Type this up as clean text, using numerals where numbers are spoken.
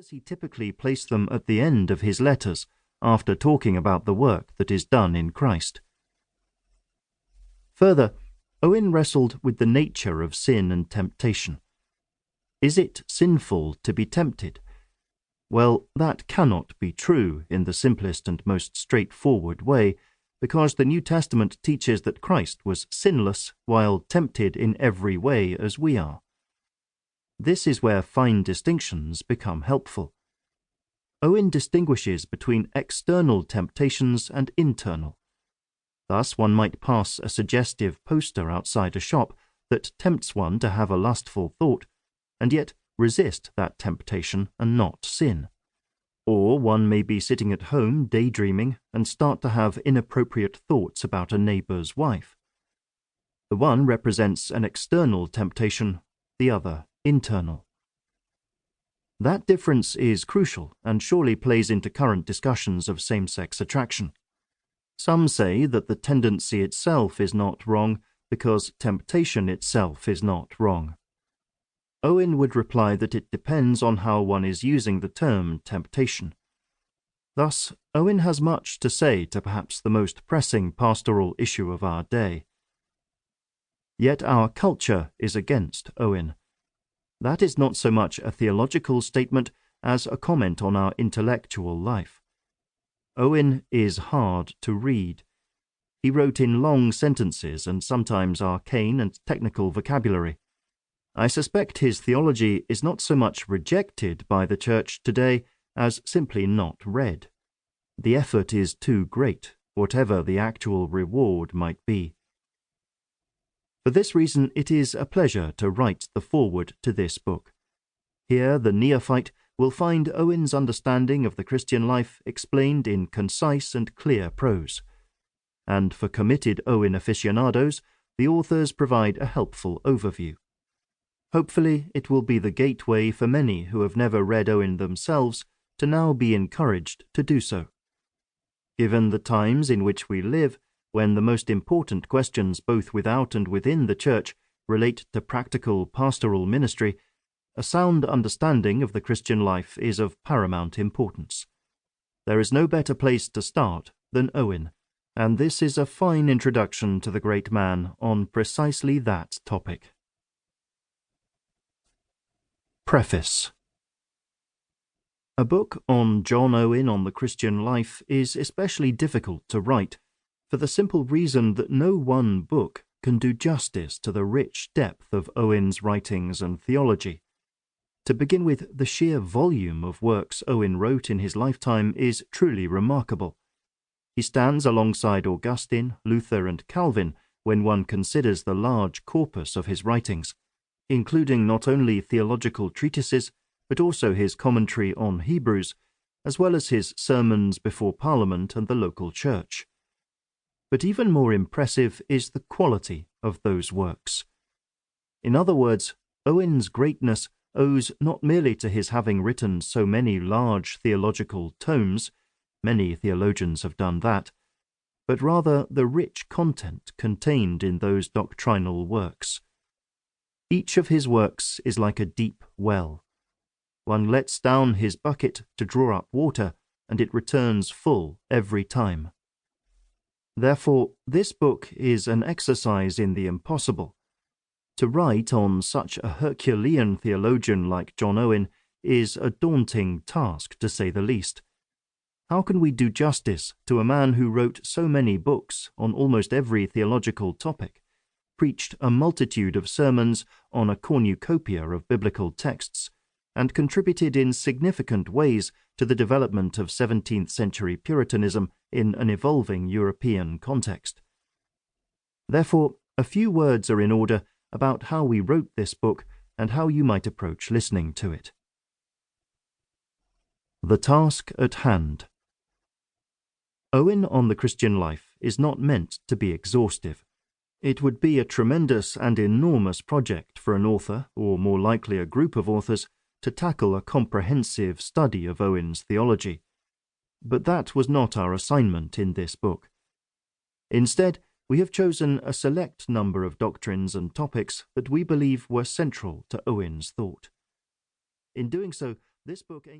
does he typically place them at the end of his letters after talking about the work that is done in Christ? Further, Owen wrestled with the nature of sin and temptation. Is it sinful to be tempted? Well, that cannot be true in the simplest and most straightforward way, because the New Testament teaches that Christ was sinless while tempted in every way as we are. This is where fine distinctions become helpful. Owen distinguishes between external temptations and internal. Thus, one might pass a suggestive poster outside a shop that tempts one to have a lustful thought, and yet resist that temptation and not sin. Or one may be sitting at home daydreaming and start to have inappropriate thoughts about a neighbor's wife. The one represents an external temptation, the other internal. That difference is crucial and surely plays into current discussions of same-sex attraction. Some say that the tendency itself is not wrong because temptation itself is not wrong. Owen would reply that it depends on how one is using the term temptation. Thus, Owen has much to say to perhaps the most pressing pastoral issue of our day. Yet our culture is against Owen. That is not so much a theological statement as a comment on our intellectual life. Owen is hard to read. He wrote in long sentences and sometimes arcane and technical vocabulary. I suspect his theology is not so much rejected by the Church today as simply not read. The effort is too great, whatever the actual reward might be. For this reason, it is a pleasure to write the foreword to this book. Here, the neophyte will find Owen's understanding of the Christian life explained in concise and clear prose. And for committed Owen aficionados, the authors provide a helpful overview. Hopefully, it will be the gateway for many who have never read Owen themselves to now be encouraged to do so. Given the times in which we live, when the most important questions both without and within the Church relate to practical pastoral ministry, a sound understanding of the Christian life is of paramount importance. There is no better place to start than Owen, and this is a fine introduction to the great man on precisely that topic. Preface. A book on John Owen on the Christian life is especially difficult to write, for the simple reason that no one book can do justice to the rich depth of Owen's writings and theology. To begin with, the sheer volume of works Owen wrote in his lifetime is truly remarkable. He stands alongside Augustine, Luther, and Calvin when one considers the large corpus of his writings, including not only theological treatises, but also his commentary on Hebrews, as well as his sermons before Parliament and the local church. But even more impressive is the quality of those works. In other words, Owen's greatness owes not merely to his having written so many large theological tomes, many theologians have done that, but rather the rich content contained in those doctrinal works. Each of his works is like a deep well. One lets down his bucket to draw up water, and it returns full every time. Therefore, this book is an exercise in the impossible. To write on such a Herculean theologian like John Owen is a daunting task, to say the least. How can we do justice to a man who wrote so many books on almost every theological topic, preached a multitude of sermons on a cornucopia of biblical texts, and contributed in significant ways to the development of 17th-century Puritanism in an evolving European context? Therefore, a few words are in order about how we wrote this book and how you might approach listening to it. The task at hand. Owen on the Christian life is not meant to be exhaustive. It would be a tremendous and enormous project for an author, or more likely a group of authors, to tackle a comprehensive study of Owen's theology. But that was not our assignment in this book. Instead, we have chosen a select number of doctrines and topics that we believe were central to Owen's thought. In doing so, this book aims